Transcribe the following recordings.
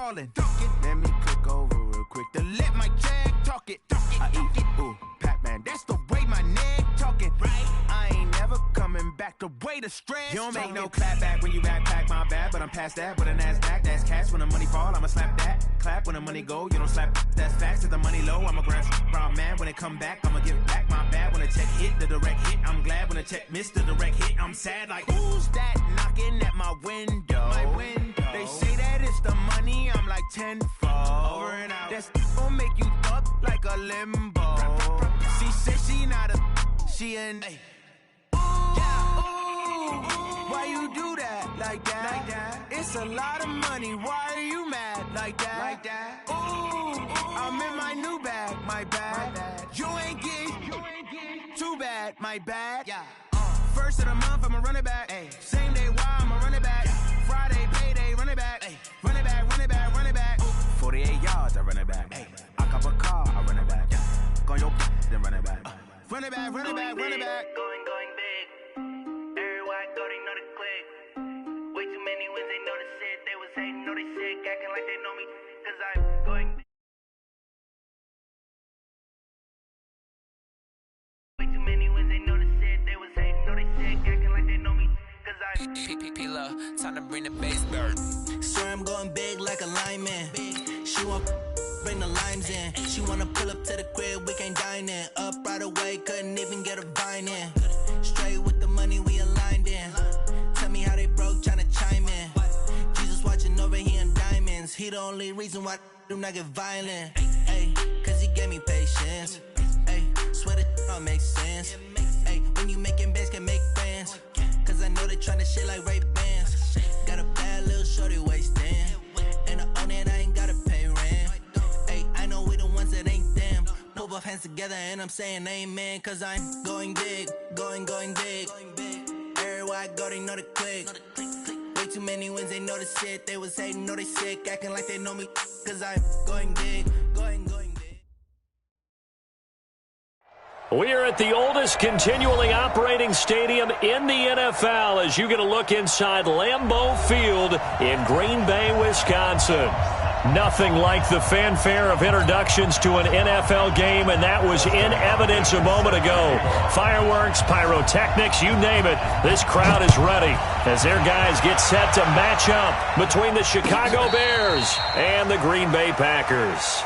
calling. Let me click over real quick to let my jag talk it. I eat, ooh, Pac-Man, that's the way my neck talking. Right? I ain't never coming back the way the stress. You don't make no clap back when you backpack, my bad, but I'm past that. With a NASDAQ, that's cash. When the money fall, I'ma slap that. Clap when the money go, you don't slap. That's facts. If the money low, I'ma grab brown man. When it come back, I'ma give back my bad. When the check hit, the direct hit. I'm glad when the check missed the direct hit. I'm sad like, who's that knocking at my window? My window. They say that it's the money, I'm like tenfold. Over and out. That's gon' make you up like a limbo. She said she not a, she an. Hey. Why you do that like that? It's a lot of money. Why are you mad like that? Ooh, I'm in my new bag, my bad. You ain't get too bad, my bad. Yeah. First of the month, I'ma run it back. Ay. Same day, why I'ma run it back. Friday, payday, run it back. Ay. Run it back, run it back, run it back. 48 yards, I run it back. Ay. I cop a car, I run it back. Go on your then run it back. Run it back, run it back, run it back. Going big. Everywhere I go, they know the click. Way too many wins, they know the shit. They was hating, know they sick, acting like they know me. Cause I'm going big. Way too many wins, they know the shit. They was hating, know they sick, acting like they know me. Cause I'm P-P-P-Love, time to bring the bass bird. Swear I'm going big like a lineman. She want bring the limes in. She wanna pull up to the crib, we can't dine in. Up right away, couldn't even get a vine in. Straight with the money we aligned in. Tell me how they broke, tryna chime in. Jesus watching over here in diamonds. He the only reason why I do not get violent. Ay, cause he gave me patience. Ay, swear that all makes sense. Ay, when you making bands, can make friends. Cause I know they tryna shit like Ray-Bans. Got a bad little shorty wasting. And I own it, I ain't gotta pay rent. Ay, I know we the ones that ain't them. Pull both hands together and I'm saying amen. Cause I'm going big, going big. Everywhere I go, they know the click. Way too many wins, they know the shit. They was hating, know they sick, acting like they know me. Cause I'm going big, going big. We are at the oldest continually operating stadium in the NFL as you get a look inside Lambeau Field in Green Bay, Wisconsin. Nothing like the fanfare of introductions to an NFL game, and that was in evidence a moment ago. Fireworks, pyrotechnics, you name it. This crowd is ready as their guys get set to match up between the Chicago Bears and the Green Bay Packers.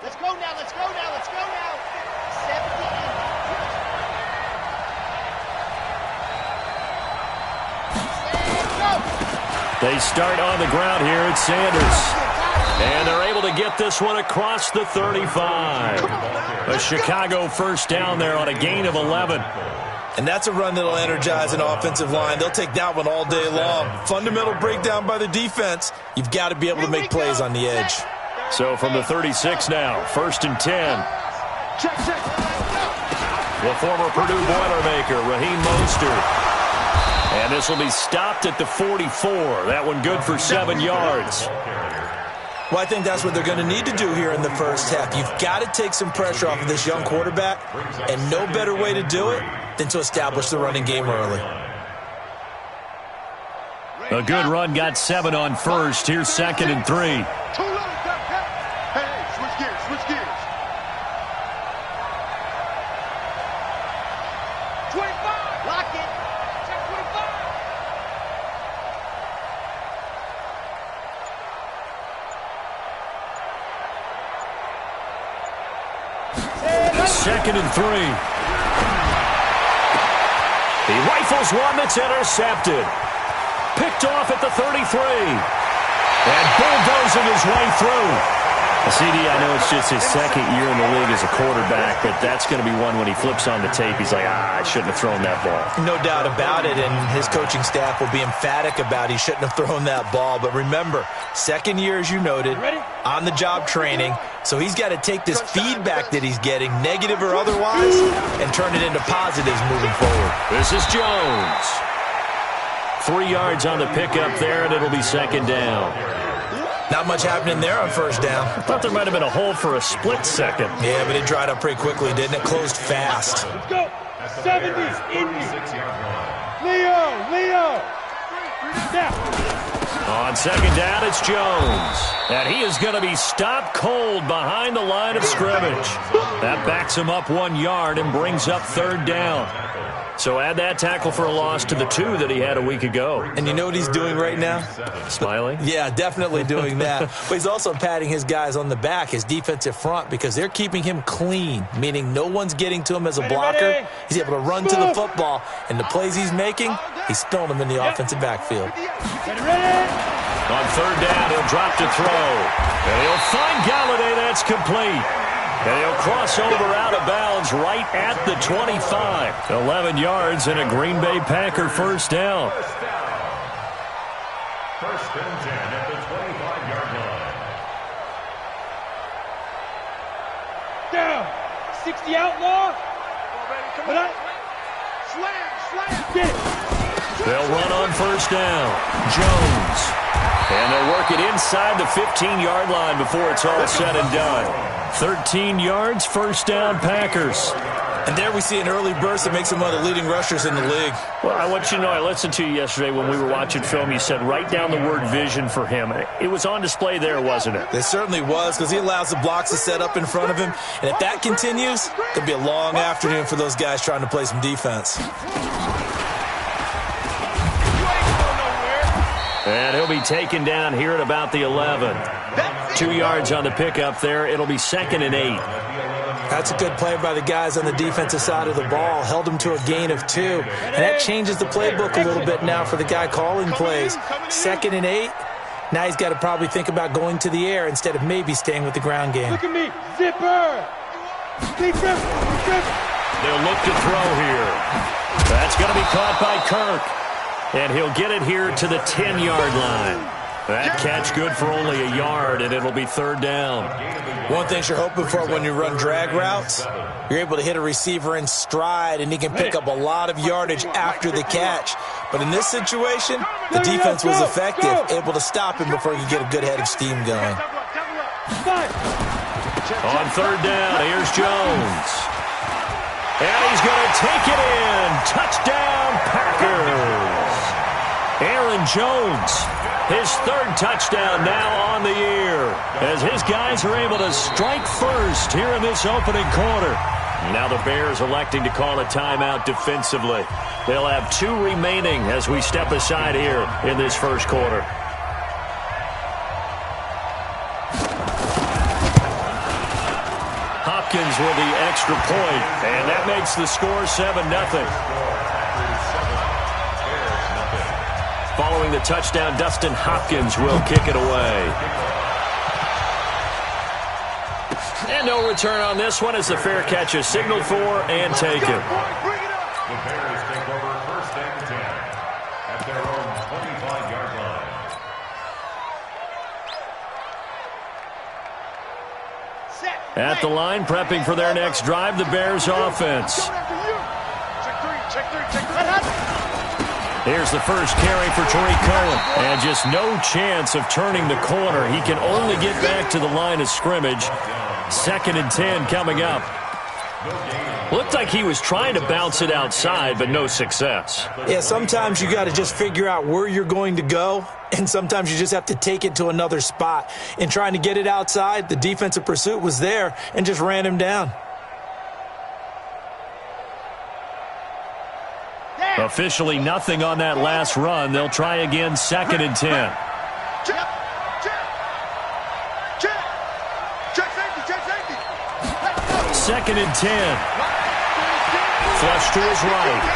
Let's go now. 70. They start on the ground here at Sanders. And they're able to get this one across the 35. A Chicago first down there on a gain of 11. And that's a run that'll energize an offensive line. They'll take that one all day long. Fundamental breakdown by the defense. You've got to be able to make plays on the edge. So from the 36 now, 1st and 10. The former Purdue Boilermaker, Raheem Mostert. And this will be stopped at the 44. That one good for 7 yards. Well, I think that's what they're going to need to do here in the first half. You've got to take some pressure off of this young quarterback, and no better way to do it than to establish the running game early. A good run, got 7 on first. Here's 2nd and 3. Switch gears. 25. Lock it. Check 25. Second and 3. He rifles one that's intercepted. Picked off at the 33. And bulldozing his way through. CD, I know it's just his second year in the league as a quarterback, but that's going to be one when he flips on the tape. He's like, I shouldn't have thrown that ball. No doubt about it, and his coaching staff will be emphatic about he shouldn't have thrown that ball. But remember, second year, as you noted, on-the-job training, so he's got to take this feedback that he's getting, negative or otherwise, and turn it into positives moving forward. This is Jones. 3 yards on the pickup there, and it'll be 2nd down. Not much happening there on first down. I thought there might have been a hole for a split second. Yeah, but it dried up pretty quickly, didn't it? Closed fast. Let's go. 70, Indy. Leo. Now. On second down, it's Jones. And he is going to be stopped cold behind the line of scrimmage. That backs him up 1 yard and brings up third down. So add that tackle for a loss to the 2 that he had a week ago. And you know what he's doing right now? Smiling? Yeah, definitely doing that. But he's also patting his guys on the back, his defensive front, because they're keeping him clean, meaning no one's getting to him as a blocker. He's able to run to the football, and the plays he's making, he's throwing them in the offensive backfield. On third down, he'll drop to throw. And he'll find Galladay. That's complete. And he'll cross over out of bounds right at the 25. 11 yards and a Green Bay Packer first down. First and 10 at the 25-yard line. Down. 60 outlaw. Come on. Slam. Get it. They'll run on first down. Jones. And they'll work it inside the 15-yard line before it's all said and done. 13 yards, first down, Packers. And there we see an early burst that makes him one of the leading rushers in the league. Well, I want you to know, I listened to you yesterday when we were watching film. You said write down the word vision for him. It was on display there, wasn't it? It certainly was, because he allows the blocks to set up in front of him. And if that continues, it'll be a long afternoon for those guys trying to play some defense. And he'll be taken down here at about the 11. 2 yards on the pickup there. It'll be 2nd and 8. That's a good play by the guys on the defensive side of the ball. Held him to a gain of 2. And that changes the playbook a little bit now for the guy calling plays. 2nd and 8. Now he's got to probably think about going to the air instead of maybe staying with the ground game. Look at me. Zipper. They'll look to throw here. That's going to be caught by Kirk. And he'll get it here to the 10-yard line. That catch good for only a yard, and it'll be third down. One thing you're hoping for when you run drag routes, you're able to hit a receiver in stride, and he can pick up a lot of yardage after the catch. But in this situation, the defense was effective, able to stop him before he could get a good head of steam going. On third down, here's Jones. And he's going to take it in. Touchdown, Packers. Aaron Jones, his third touchdown now on the year, as his guys are able to strike first here in this opening quarter. Now the Bears electing to call a timeout defensively. They'll have 2 remaining as we step aside here in this first quarter. Hopkins with the extra point, and that makes the score 7-0. Following the touchdown, Dustin Hopkins will kick it away. And no return on this one as the fair catch is signaled for and taken. The Bears take over first and 10 at their own 25-yard line. At the line, prepping for their next drive, the Bears offense. Check three. Here's the first carry for Tariq Cohen. And just no chance of turning the corner. He can only get back to the line of scrimmage. 2nd and 10 coming up. Looked like he was trying to bounce it outside, but no success. Yeah, sometimes you got to just figure out where you're going to go, and sometimes you just have to take it to another spot. In trying to get it outside, the defensive pursuit was there and just ran him down. Officially nothing on that last run. They'll try again, 2nd and 10. Check safety. 2nd and 10. Flush to his right.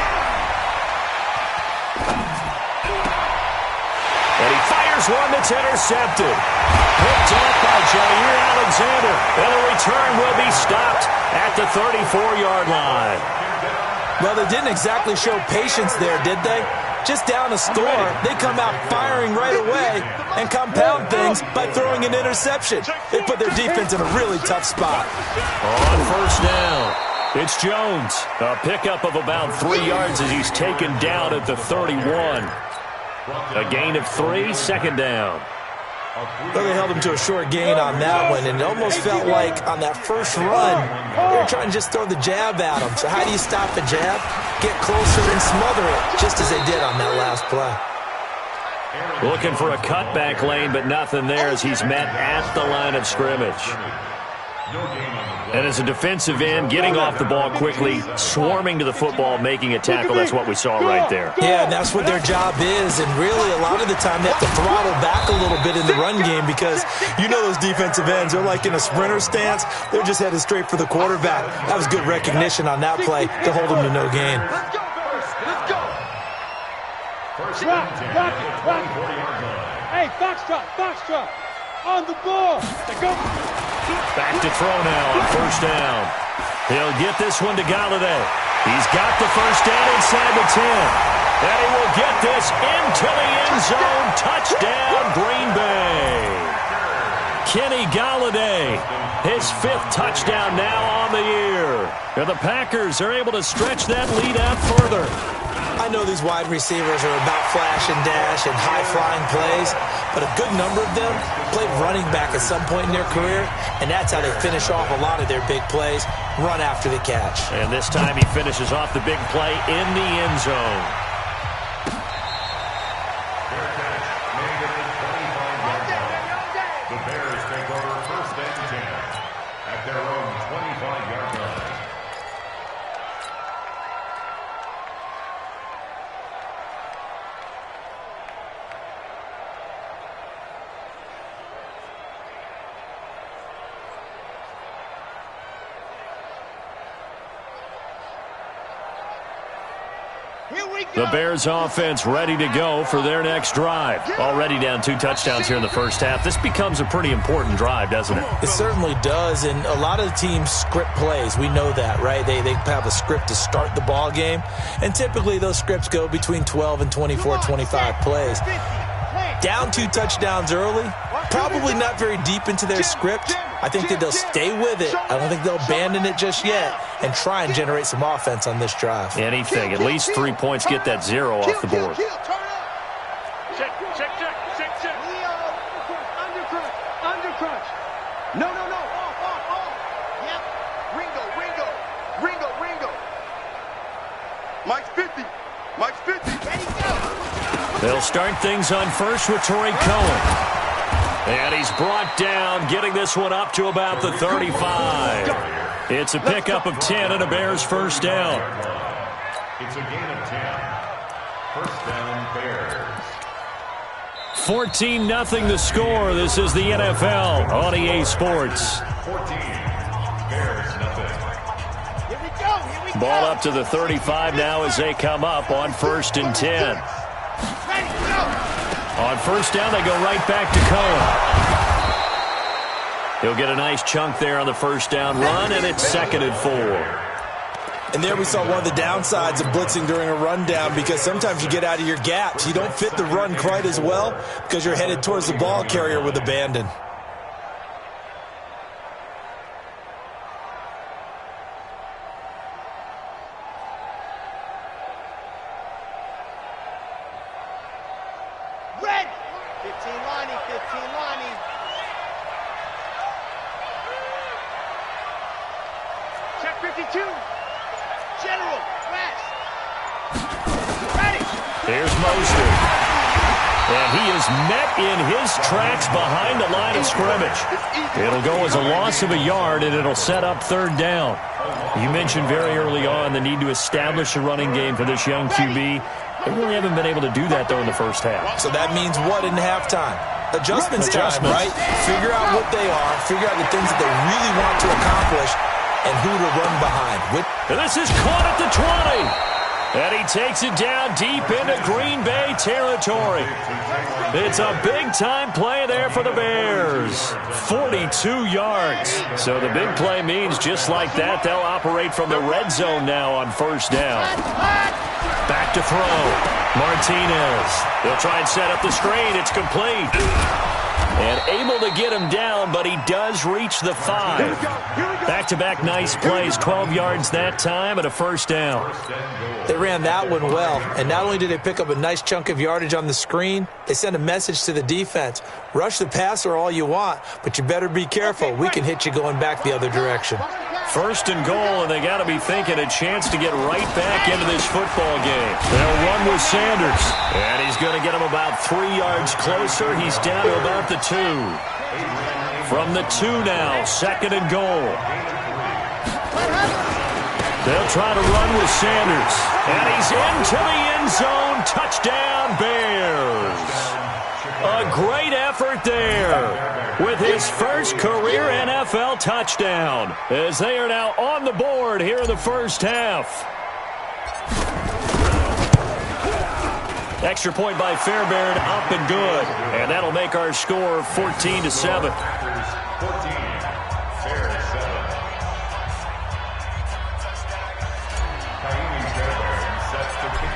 And he fires one that's intercepted. Picked up by Jair Alexander. And the return will be stopped at the 34-yard line. Well, they didn't exactly show patience there, did they? Just down a score, they come out firing right away and compound things by throwing an interception. They put their defense in a really tough spot. On first down, it's Jones. A pickup of about 3 yards as he's taken down at the 31. A gain of 3, 2nd down. Well, they held him to a short gain on that one, and it almost felt like on that first run, they were trying to just throw the jab at him. So how do you stop a jab? Get closer and smother it, just as they did on that last play. Looking for a cutback lane, but nothing there as he's met at the line of scrimmage. And as a defensive end, getting off the ball quickly, swarming to the football, making a tackle, that's what we saw right there. Yeah, and that's what their job is, and really a lot of the time they have to throttle back a little bit in the run game because you know those defensive ends, they're like in a sprinter stance, they're just headed straight for the quarterback. That was good recognition on that play to hold them to no gain. Let's go. Rock it. Hey, Foxtrot. On the ball. Go. Back to throw now on first down. He'll get this one to Galladay. He's got the first down inside the 10. And he will get this into the end zone. Touchdown, Green Bay. Kenny Galladay, his 5th touchdown now on the year. And the Packers are able to stretch that lead out further. I know these wide receivers are about flash and dash and high-flying plays, but a good number of them played running back at some point in their career, and that's how they finish off a lot of their big plays, run after the catch. And this time he finishes off the big play in the end zone. The Bears take over first and 10 at their own 25-yard line. The Bears offense ready to go for their next drive. Already down 2 touchdowns here in the first half. This becomes a pretty important drive, doesn't it? It certainly does, and a lot of the teams script plays. We know that, right? They have a script to start the ball game, and typically those scripts go between 12 and 24, 25 plays. Down 2 touchdowns early, probably not very deep into their script. I think that they'll stay with it. I don't think they'll abandon it just yet and try and generate some offense on this drive. Anything. At least 3 points, get that 0 off the board. Check. Undercrunch. No. Off. Yep. Ringo. Mike's 50. Ready, go. They'll start things on first with Torrey Cohen. And he's brought down, getting this one up to about the 35. It's a pickup of 10 and a Bears first down. It's a gain of 10. First down, Bears. 14-0 the score. This is the NFL on EA Sports. 14. Bears, nothing. Here we go. Ball up to the 35 now as they come up on first and 10. Ready, go. On first down, they go right back to Cohen. He'll get a nice chunk there on the first down run, and it's 2nd and 4. And there we saw one of the downsides of blitzing during a rundown because sometimes you get out of your gaps. You don't fit the run quite as well because you're headed towards the ball carrier with abandon. Red. 15 lining. Check 52. General. West. Ready. Here's Mostert. And he is met in his tracks behind the line of scrimmage. It'll go as a loss of a yard, and it'll set up 3rd down. You mentioned very early on the need to establish a running game for this young QB. They really haven't been able to do that, though, in the first half. So that means what in halftime? Adjustments time, right? Figure out what they are, figure out the things that they really want to accomplish, and who to run behind. And this is caught at the 20. And he takes it down deep into Green Bay territory. It's a big-time play there for the Bears. 42 yards. So the big play means just like that, they'll operate from the red zone now on first down. Back to throw. Martinez. They'll try and set up the screen. It's complete. And able to get him down, but he does reach the 5. Back-to-back nice plays, 12 yards that time and a first down. They ran that one well, and not only did they pick up a nice chunk of yardage on the screen, they sent a message to the defense. Rush the passer all you want, but you better be careful. We can hit you going back the other direction. First and goal, and they got to be thinking a chance to get right back into this football game. They'll run with Sanders, and he's going to get him about 3 yards closer. He's down to about the 2. From the 2 now, second and goal. They'll try to run with Sanders, and he's into the end zone. Touchdown, Bears. A great effort there with his first career NFL touchdown, as they are now on the board here in the first half. Extra point by Fairbairn, up and good. And that'll make our score 14-7.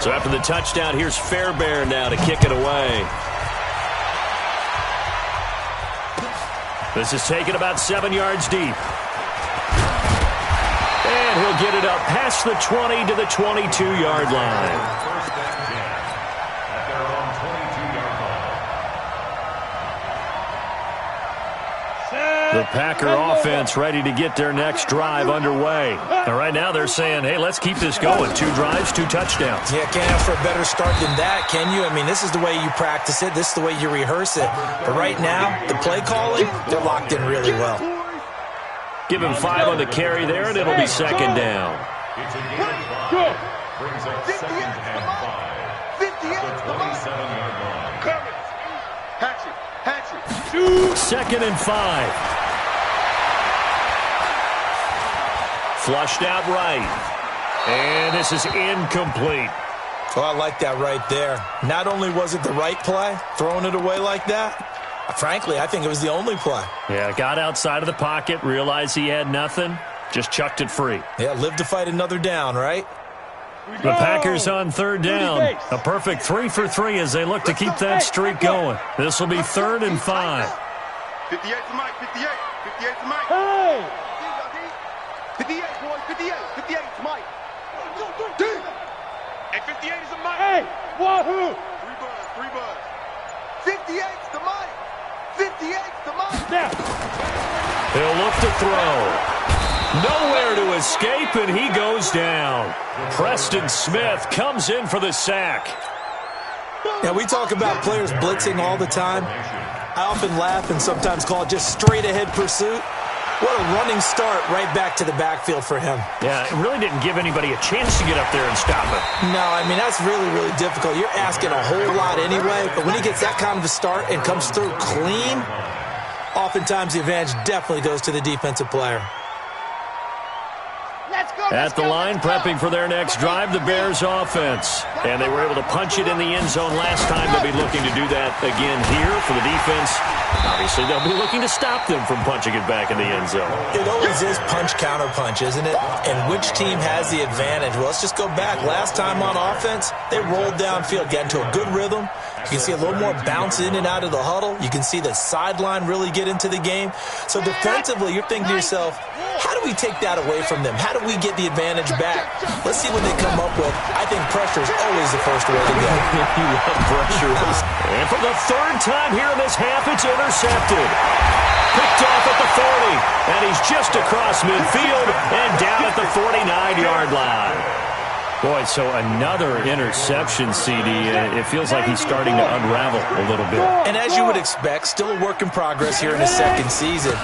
So after the touchdown, here's Fairbairn now to kick it away. This is taken about 7 yards deep. And he'll get it up past the 20 to the 22-yard line. The Packer offense ready to get their next drive underway. And right now they're saying, hey, let's keep this going. 2 drives, 2 touchdowns. Yeah, can't ask for a better start than that, can you? I mean, this is the way you practice it. This is the way you rehearse it. But right now, the play calling, they're locked in really well. Give him 5 on the carry there, and it'll be second down. It's a gain of 5. Brings up second and 5. 27-yard line. Second and 5. Flushed out right. And this is incomplete. Oh, I like that right there. Not only was it the right play, throwing it away like that, frankly, I think it was the only play. Yeah, got outside of the pocket, realized he had nothing, just chucked it free. Yeah, live to fight another down, right? The Packers on third down. A perfect 3 for 3 as they look to keep that streak going. This will be 3rd and 5. 58 to Mike, 58. 58 to Mike. Hey! 58, boys, 58. 58 to Mike. And 58 is a Mike. Hey, wahoo! 3 buzz. 58 to Mike. 58 to Mike. Now. He'll look to throw. Nowhere to escape, and he goes down. Preston Smith comes in for the sack. Yeah, we talk about players blitzing all the time. I often laugh and sometimes call it just straight-ahead pursuit. What a running start right back to the backfield for him. Yeah, it really didn't give anybody a chance to get up there and stop it. No, I mean, that's really, really difficult. You're asking a whole lot anyway, but when he gets that kind of a start and comes through clean, oftentimes the advantage definitely goes to the defensive player. At the line, prepping for their next drive, the Bears offense. And they were able to punch it in the end zone last time. They'll be looking to do that again here for the defense. Obviously, they'll be looking to stop them from punching it back in the end zone. It always is punch-counter-punch, isn't it? And which team has the advantage? Well, let's just go back. Last time on offense, they rolled downfield, got into a good rhythm. You can see a little more bounce in and out of the huddle. You can see the sideline really get into the game. So defensively, you're thinking to yourself, how do we take that away from them? How do we get the advantage back? Let's see what they come up with. I think pressure is always the first way to go. You love pressure. And for the 3rd time here in this half, it's intercepted. Picked off at the 40. And he's just across midfield and down at the 49-yard line. Boy, so another interception, CD. It feels like he's starting to unravel a little bit. And as you would expect, still a work in progress here in his second season.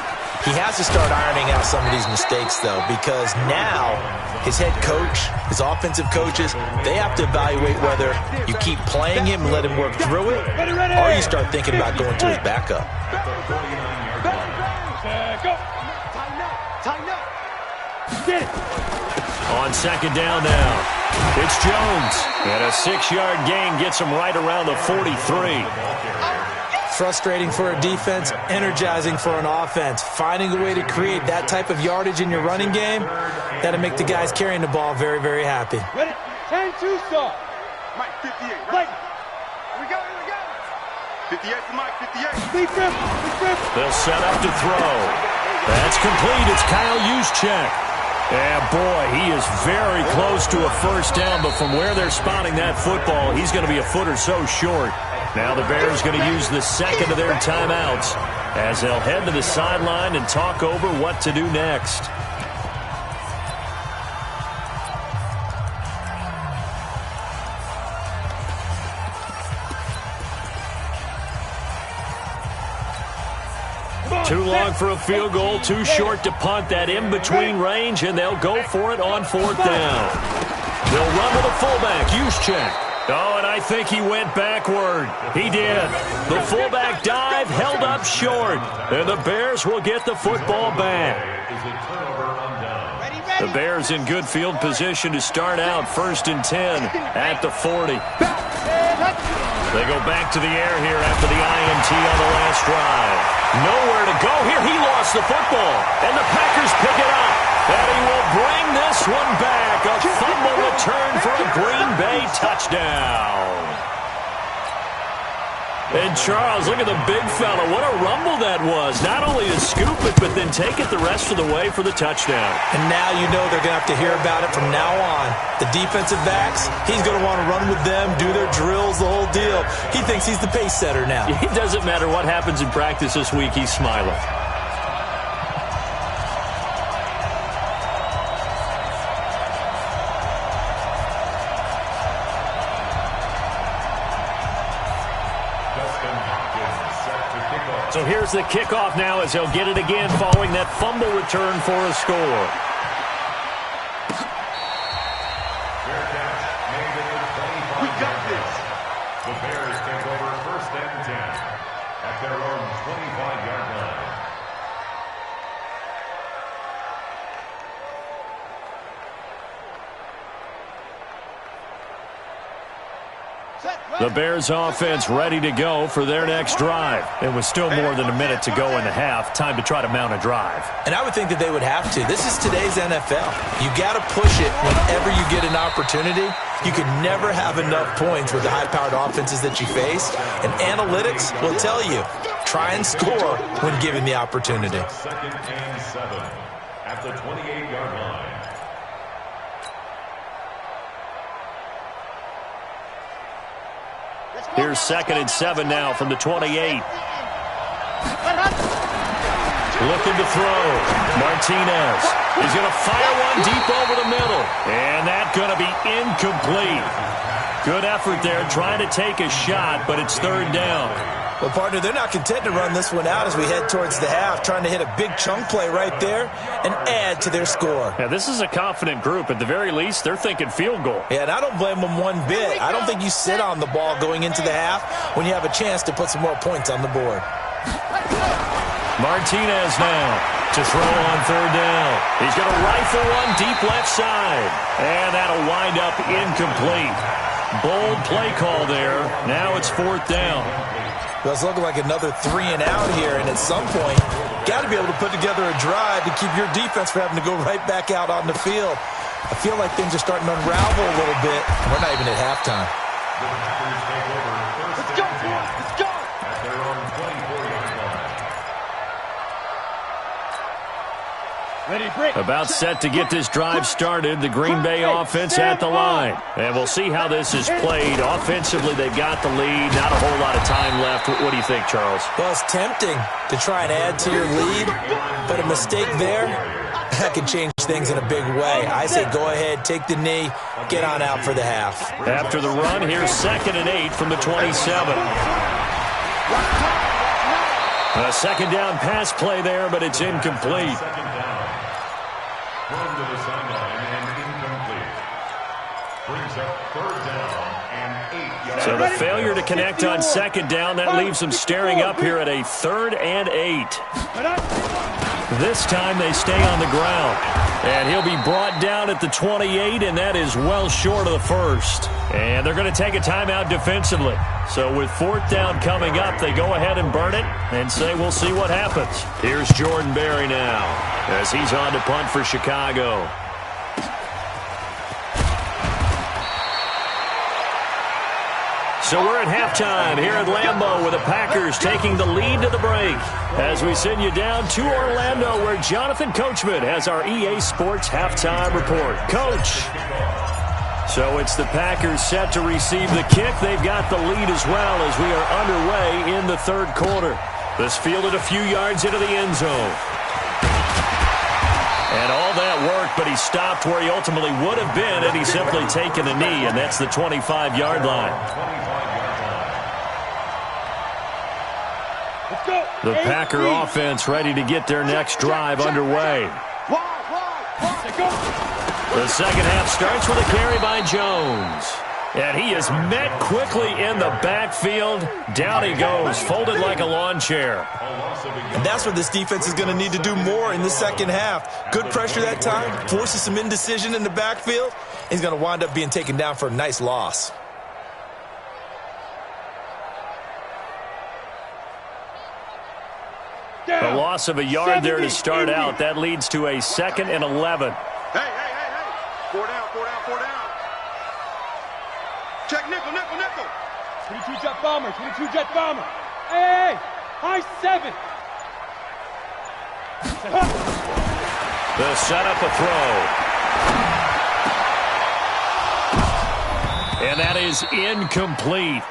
He has to start ironing out some of these mistakes, though, because now his head coach, his offensive coaches, they have to evaluate whether you keep playing him and let him work through it, or you start thinking about going to his backup. On second down now. It's Jones. And a 6-yard gain gets him right around the 43. Frustrating for a defense, energizing for an offense. Finding a way to create that type of yardage in your running game, that'll make the guys carrying the ball very, very happy. Ready? 10-2 start. Mike, 58, right? We go. 58's the mic, 58. Big trip. They'll set up to throw. That's complete. It's Kyle Juszczyk. And boy, he is very close to a first down, but from where they're spotting that football, he's going to be a foot or so short. Now the Bears going to use the second of their timeouts as they'll head to the sideline and talk over what to do next. Too long for a field goal, too short to punt that in-between range, and they'll go for it on fourth down. They'll run to the fullback, Juszczyk. Oh, and I think he went backward. He did. The fullback dive held up short, and the Bears will get the football back. The Bears in good field position to start out 1st and 10 at the 40. They go back to the air here after the INT on the last drive. Nowhere to go here. He lost the football, and the Packers pick it up. And he will bring this one back. A fumble return for a Green Bay touchdown. And Charles, look at the big fella. What a rumble that was. Not only to scoop it, but then take it the rest of the way for the touchdown. And now you know they're going to have to hear about it from now on. The defensive backs, he's going to want to run with them, do their drills, the whole deal. He thinks he's the pace setter now. It doesn't matter what happens in practice this week. He's smiling. So here's the kickoff now as they'll get it again following that fumble return for a score. We got this. The Bears take over 1st and 10 at their own 25-yard line. The Bears offense ready to go for their next drive. It was still more than a minute to go in the half. Time to try to mount a drive. And I would think that they would have to. This is today's NFL. You got to push it whenever you get an opportunity. You can never have enough points with the high-powered offenses that you face. And analytics will tell you, try and score when given the opportunity. 2nd and 7 at the 28-yard line. Here's 2nd and 7 now from the 28. Looking to throw. Martinez. He's going to fire one deep over the middle. And that's going to be incomplete. Good effort there trying to take a shot, but it's 3rd down. Well, partner, they're not content to run this one out as we head towards the half, trying to hit a big chunk play right there and add to their score. Yeah, this is a confident group. At the very least, they're thinking field goal. Yeah, and I don't blame them one bit. I don't think you sit on the ball going into the half when you have a chance to put some more points on the board. Martinez now to throw on 3rd down. He's going to rifle one deep left side. And that'll wind up incomplete. Bold play call there. Now it's 4th down. Well, it's looking like another 3 and out here, and at some point, got to be able to put together a drive to keep your defense from having to go right back out on the field. I feel like things are starting to unravel a little bit, and we're not even at halftime. The Packers take over 1st and 10 at their own 24-yard line. About set to get this drive started. The Green Bay offense at the line. And we'll see how this is played. Offensively, they've got the lead. Not a whole lot of time left. What do you think, Charles? Well, it's tempting to try and add to your lead, but a mistake there, that could change things in a big way. I say go ahead, take the knee, get on out for the half. After the run, here's 2nd and 8 from the 27. A 2nd down pass play there, but it's incomplete. 2nd down. Run to the sideline and incomplete. Brings up 3rd down and 8 yards. So the failure to connect on 2nd down, that leaves them staring up here at a 3rd and 8. This time they stay on the ground. And he'll be brought down at the 28, and that is well short of the first. And they're going to take a timeout defensively. So with 4th down coming up, they go ahead and burn it and say we'll see what happens. Here's Jordan Berry now as he's on to punt for Chicago. So we're at halftime here at Lambeau with the Packers taking the lead to the break as we send you down to Orlando where Jonathan Coachman has our EA Sports halftime report. Coach. So it's the Packers set to receive the kick. They've got the lead as well as we are underway in the third quarter. This fielded a few yards into the end zone. And all that worked, but he stopped where he ultimately would have been had he simply taken a knee, and that's the 25-yard line. The Packer offense ready to get their next drive underway. The second half starts with a carry by Jones. And he is met quickly in the backfield. Down he goes, folded like a lawn chair. And that's what this defense is going to need to do more in the second half. Good pressure that time, forces some indecision in the backfield. He's going to wind up being taken down for a nice loss. A loss of a yard there to start out. That leads to a 2nd and 11. Hey. 4 down. Check nickel. 22 jet bomber. Hey, high 7. The setup, a throw. And that is incomplete.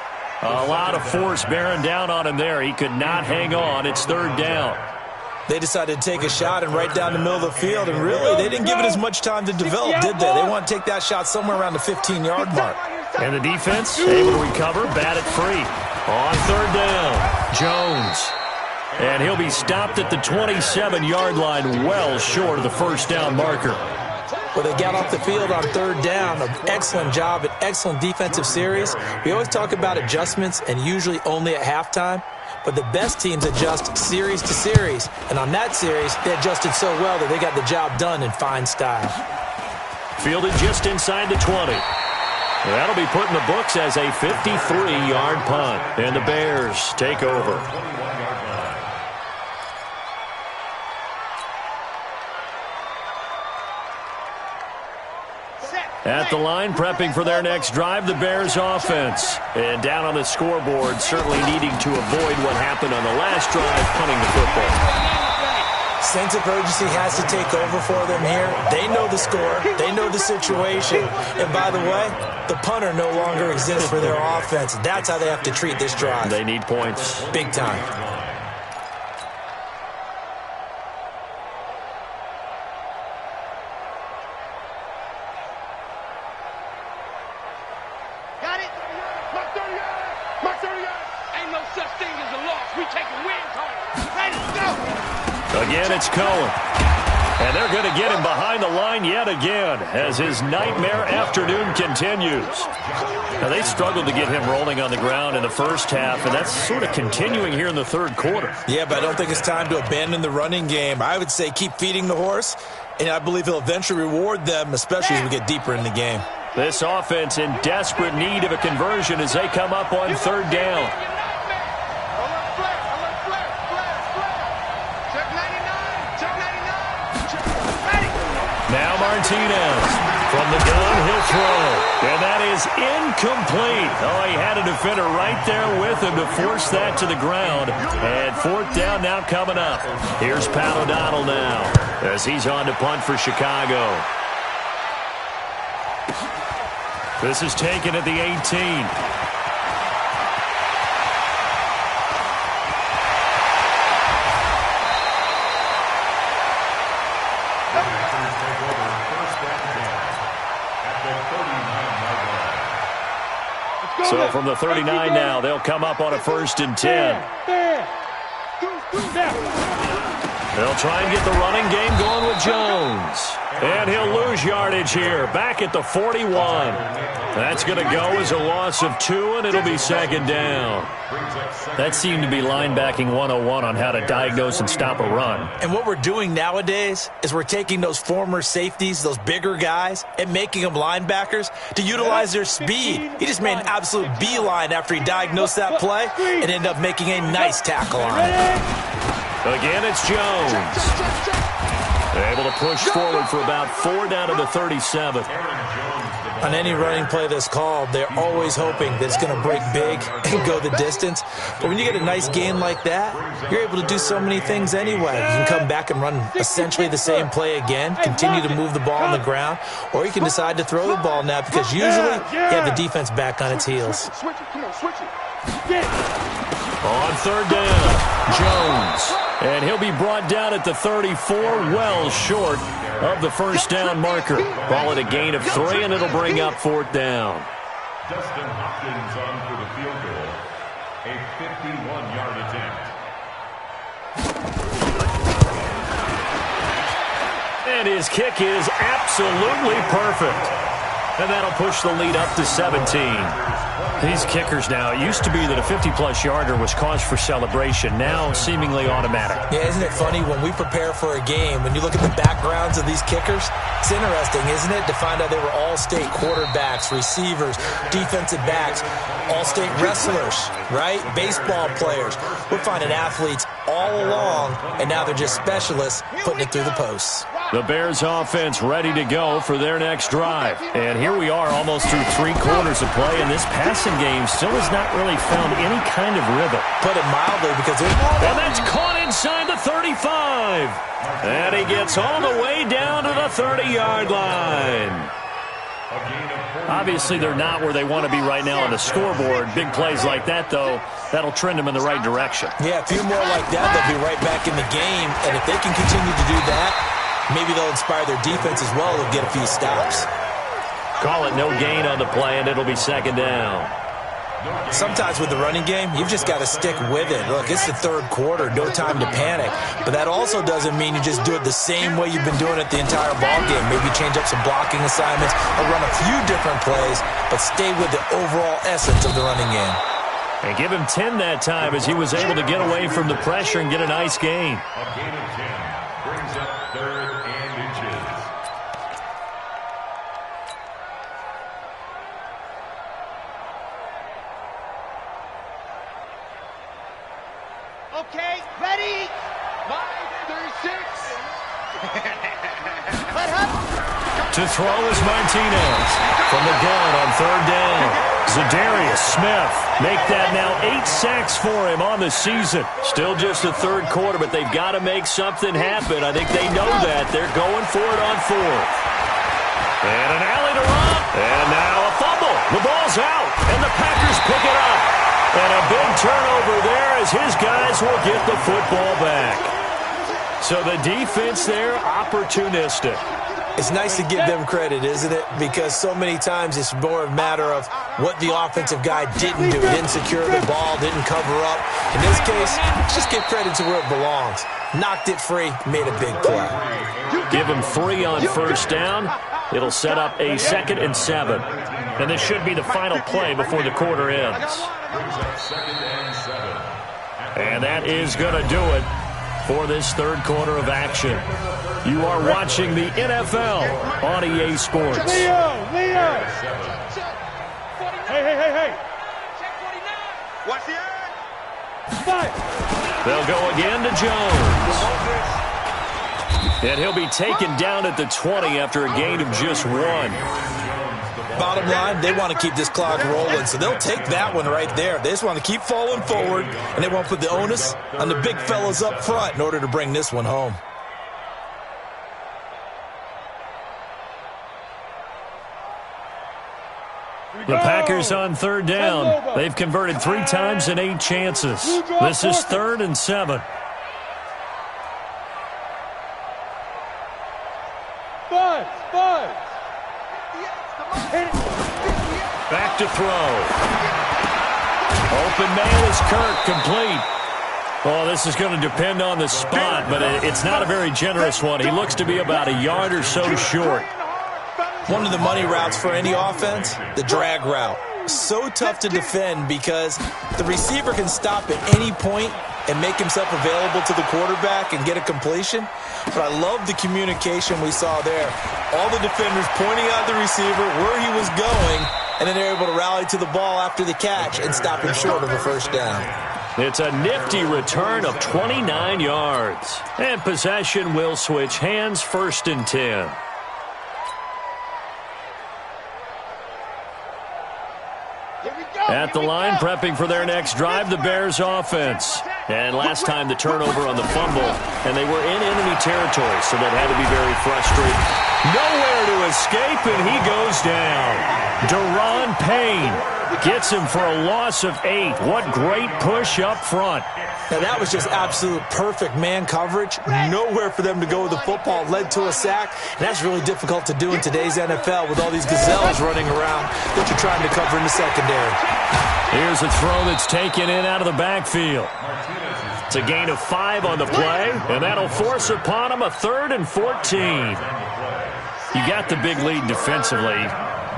A lot of force bearing down on him there. He could not hang on. It's 3rd down. They decided to take a shot and right down the middle of the field, and really, they didn't give it as much time to develop, did they? They want to take that shot somewhere around the 15-yard mark. And the defense able to recover, bat it free. On 3rd down, Jones. And he'll be stopped at the 27-yard line, well short of the first down marker. Well, they got off the field on 3rd down. An excellent job, an excellent defensive series. We always talk about adjustments and usually only at halftime. But the best teams adjust series to series. And on that series, they adjusted so well that they got the job done in fine style. Fielded just inside the 20. That'll be put in the books as a 53-yard punt. And the Bears take over. At the line, prepping for their next drive, the Bears offense. And down on the scoreboard, certainly needing to avoid what happened on the last drive, punting the football. Sense of urgency has to take over for them here. They know the score. They know the situation. And by the way, the punter no longer exists for their offense. That's how they have to treat this drive. They need points. Big time. Again, it's Cohen. And they're going to get him behind the line yet again as his nightmare afternoon continues. Now, they struggled to get him rolling on the ground in the first half, and that's sort of continuing here in the third quarter. Yeah, but I don't think it's time to abandon the running game. I would say keep feeding the horse, and I believe he'll eventually reward them, especially as we get deeper in the game. This offense in desperate need of a conversion as they come up on 3rd down. Now Martinez from the gun, he'll throw. And that is incomplete. Oh, he had a defender right there with him to force that to the ground. And 4th down now coming up. Here's Pat O'Donnell now as he's on to punt for Chicago. This is taken at the 18. So from the 39 now, they'll come up on a 1st and 10. They'll try and get the running game going with Jones. And he'll lose yardage here, back at the 41. That's going to go as a loss of 2, and it'll be 2nd down. That seemed to be linebacking 101 on how to diagnose and stop a run. And what we're doing nowadays is we're taking those former safeties, those bigger guys, and making them linebackers to utilize their speed. He just made an absolute beeline after he diagnosed that play and ended up making a nice tackle on it. Again, it's Jones. Able to push forward for about 4 down to the 37. On any running play that's called, they're always hoping that it's going to break big and go the distance. But when you get a nice gain like that, you're able to do so many things anyway. You can come back and run essentially the same play again, continue to move the ball on the ground, or you can decide to throw the ball now because usually you have the defense back on its heels. On third down, Jones. And he'll be brought down at the 34, well short of the first down marker. Ball at a gain of 3, and it'll bring up fourth down. Dustin Hopkins on for the field goal. A 51-yard attempt. And his kick is absolutely perfect. And that'll push the lead up to 17. These kickers now, it used to be that a 50-plus yarder was cause for celebration. Now, seemingly automatic. Yeah, isn't it funny when we prepare for a game, when you look at the backgrounds of these kickers, it's interesting, isn't it, to find out they were all-state quarterbacks, receivers, defensive backs, all-state wrestlers, right? Baseball players. We're finding athletes all along, and now they're just specialists putting it through the posts. The Bears offense ready to go for their next drive. And here we are almost through 3 quarters of play, and this passing game still has not really found any kind of rhythm. Put it mildly, because and that's caught inside the 35. And he gets all the way down to the 30-yard line. Obviously, they're not where they want to be right now on the scoreboard. Big plays like that, though, that'll trend them in the right direction. Yeah, a few more like that, they'll be right back in the game. And if they can continue to do that, maybe they'll inspire their defense as well and get a few stops. Call it no gain on the play, and it'll be second down. Sometimes with the running game, you've just got to stick with it. Look, it's the third quarter, no time to panic. But that also doesn't mean you just do it the same way you've been doing it the entire ball game. Maybe change up some blocking assignments or run a few different plays, but stay with the overall essence of the running game. And give him 10 that time as he was able to get away from the pressure and get a nice gain. A gain of 10 brings up third and inches. Okay, ready? 5-6. To throw is Martinez. From the gun on third down, Zadarius Smith. Make that now 8 sacks for him on the season. Still just the third quarter, but they've got to make something happen. I think they know that. They're going for it on fourth. And an alley to run. And now a fumble. The ball's out, and the Packers pick it up. And a big turnover there as his guys will get the football back. So the defense there, opportunistic. It's nice to give them credit, isn't it? Because so many times it's more a matter of what the offensive guy didn't do. Didn't secure the ball, didn't cover up. In this case, just give credit to where it belongs. Knocked it free, made a big play. Give him 3 on first down. It'll set up a 2nd and 7. And this should be the final play before the quarter ends. And that is going to do it for this third quarter of action. You are watching the NFL on EA Sports. Leo! Hey! Watch the end. Five. They'll go again to Jones. And he'll be taken down at the 20 after a gain of just 1. Bottom line, they want to keep this clock rolling, so they'll take that one right there. They just want to keep falling forward, and they won't put the onus on the big fellas up front in order to bring this one home. The Packers on third down. They've converted 3 times in 8 chances. This is 3rd and 7. Five. Back to throw. Open man is Kirk, complete. Well, this is going to depend on the spot, but it's not a very generous one. He looks to be about a yard or so short. One of the money routes for any offense, the drag route. So tough to defend because the receiver can stop at any point and make himself available to the quarterback and get a completion. But I love the communication we saw there. All the defenders pointing out the receiver, where he was going, and then they're able to rally to the ball after the catch and stop him short of a first down. It's a nifty return of 29 yards. And possession will switch hands, 1st and 10. At the line, prepping for their next drive, the Bears offense. And last time the turnover on the fumble, and they were in enemy territory, so that had to be very frustrating. Nowhere to escape, and he goes down. Deron Payne gets him for a loss of 8. What great push up front. Now, that was just absolute perfect man coverage. Nowhere for them to go with the football. Led to a sack, and that's really difficult to do in today's NFL with all these gazelles running around that you're trying to cover in the secondary. Here's a throw that's taken in out of the backfield. It's a gain of 5 on the play, and that'll force upon him a 3rd and 14. You got the big lead defensively.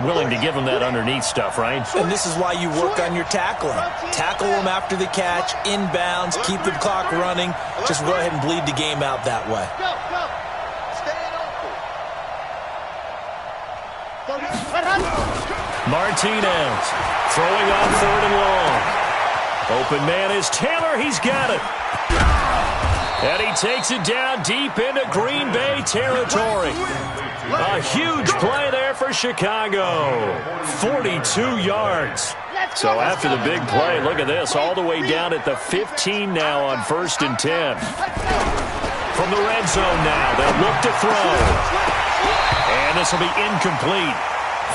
Willing to give him that underneath stuff, right? And this is why you work on your tackling. Tackle them after the catch, inbounds, keep the clock running. Just go ahead and bleed the game out that way. Martinez throwing on 3rd and long. Open man is Taylor. He's got it. And he takes it down deep into Green Bay territory. A huge play there for Chicago. 42 yards. So after the big play, look at this, all the way down at the 15 now on 1st and 10. From the red zone now, they'll look to throw. And this will be incomplete.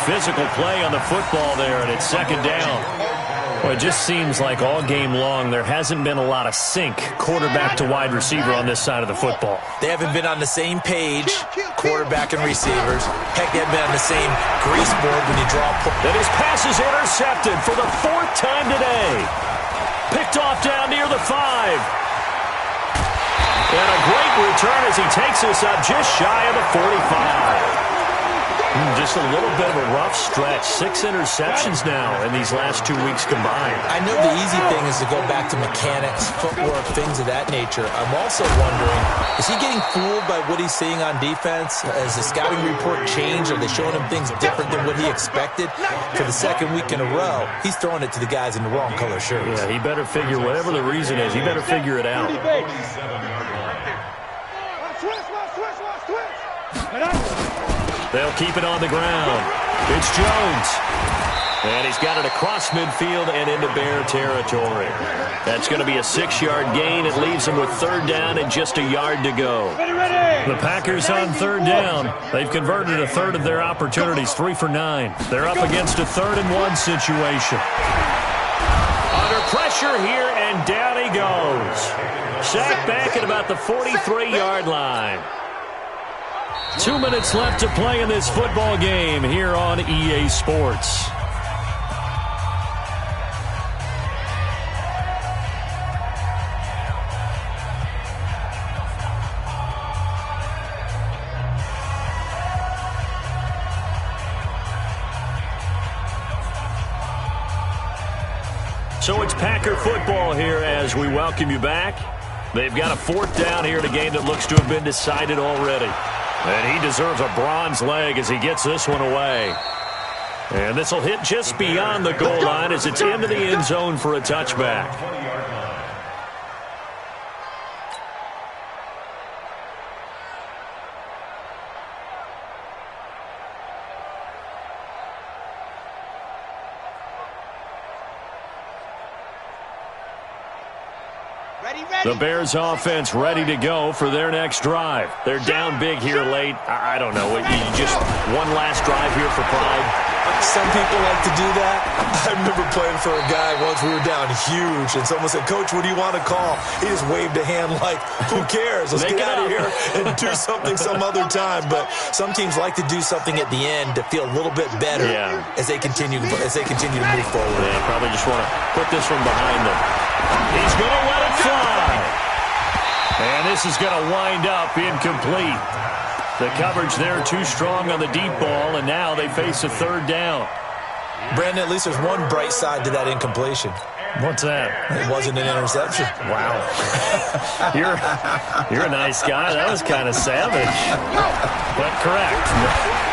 Physical play on the football there, and it's 2nd down. Well, it just seems like all game long there hasn't been a lot of sync quarterback to wide receiver on this side of the football. They haven't been on the same page, quarterback and receivers. Heck, they haven't been on the same grease board when you draw. Then his pass is intercepted for the 4th time today. Picked off down near the 5. And a great return as he takes us up just shy of the 45. Just a little bit of a rough stretch. 6 interceptions now in these last 2 weeks combined. I know the easy thing is to go back to mechanics, footwork, things of that nature. I'm also wondering, is he getting fooled by what he's seeing on defense? Has the scouting report changed? Are they showing him things different than what he expected? For the 2nd week in a row, he's throwing it to the guys in the wrong color shirts. Yeah, he better figure, whatever the reason is, he better figure it out. They'll keep it on the ground. It's Jones. And he's got it across midfield and into Bear territory. That's going to be a 6-yard gain. It leaves them with 3rd down and just a yard to go. The Packers on 3rd down. They've converted a 3rd of their opportunities, 3 for 9. They're up against a 3rd and 1 situation. Under pressure here, and down he goes. Sacked back at about the 43-yard line. 2 minutes left to play in this football game here on EA Sports. So it's Packer football here as we welcome you back. They've got a 4th down here in a game that looks to have been decided already. And he deserves a bronze leg as he gets this one away. And this will hit just beyond the goal line as it's into the end zone for a touchback. The Bears offense ready to go for their next drive. They're down big here late. I don't know. Just one last drive here for pride. Some people like to do that. I remember playing for a guy once. We were down huge, and someone said, "Coach, what do you want to call?" He just waved a hand like, "Who cares? Let's get out of here and do something some other time." But some teams like to do something at the end to feel a little bit better as they continue to move forward. Yeah, probably just want to put this one behind them. He's going to let it fly. And this is going to wind up incomplete. The coverage there too strong on the deep ball, and now they face a 3rd down. Brandon, at least there's one bright side to that incompletion. What's that? It wasn't an interception. Wow. You're a nice guy. That was kind of savage. But correct.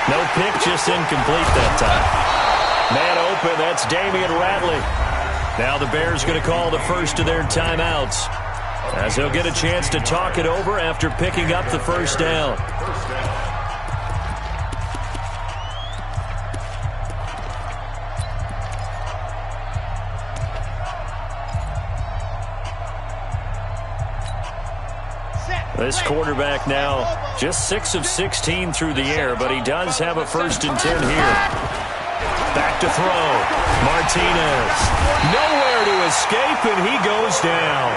No pick, just incomplete that time. Man open, that's Damian Radley. Now the Bears going to call the first of their timeouts, as they'll get a chance to talk it over after picking up the 1st down. This quarterback now just 6 of 16 through the air, but he does have a 1st and 10 here. Back to throw. Martinez. Nowhere to escape, and he goes down.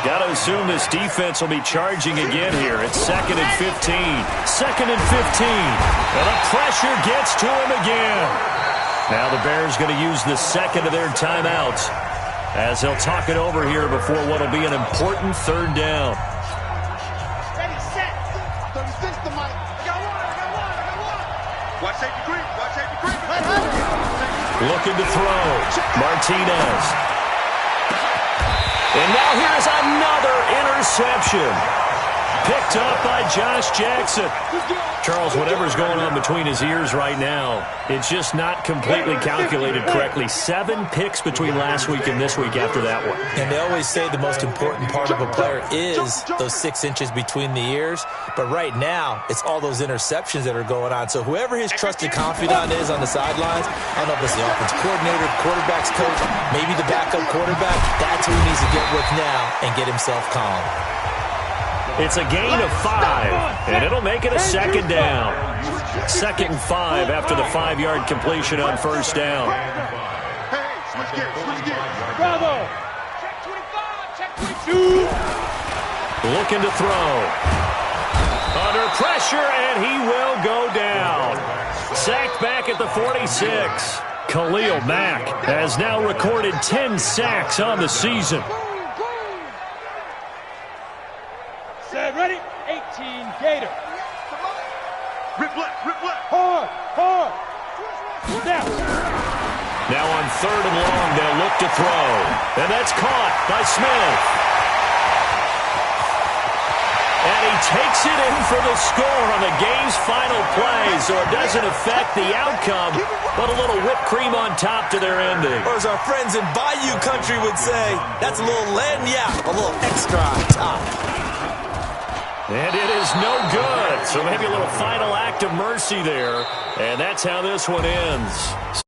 Got to assume this defense will be charging again here. It's 2nd and 15. 2nd and 15. And the pressure gets to him again. Now the Bears going to use the 2nd of their timeouts as they'll talk it over here before what will be an important 3rd down. Ready, set. 36 to Mike. I got one. Watch safety green. Watch safety green. Looking to throw. Martinez. And now here's another interception. Picked up by Josh Jackson. Charles, whatever's going on between his ears right now, it's just not completely calculated correctly. 7 picks between last week and this week after that one. And they always say the most important part of a player is those 6 inches between the ears. But right now, it's all those interceptions that are going on. So whoever his trusted confidant is on the sidelines, I don't know if it's the offensive coordinator, quarterback's coach, maybe the backup quarterback, that's who he needs to get with now and get himself calm. It's a gain of 5, and it'll make it a 2nd down. 2nd and 5 after the 5-yard completion on 1st down. Hey, switch gears. Bravo. Check 22. Looking to throw. Under pressure, and he will go down. Sacked back at the 46. Khalil Mack has now recorded 10 sacks on the season. Set, ready? 18, Gator. Rip left. Hard. Snap. Now on 3rd and long, they'll look to throw. And that's caught by Smith. And he takes it in for the score on the game's final play, so it doesn't affect the outcome, but a little whipped cream on top to their ending. Or as our friends in Bayou Country would say, that's a little lagniappe, a little extra on top. And it is no good. So maybe a little final act of mercy there. And that's how this one ends.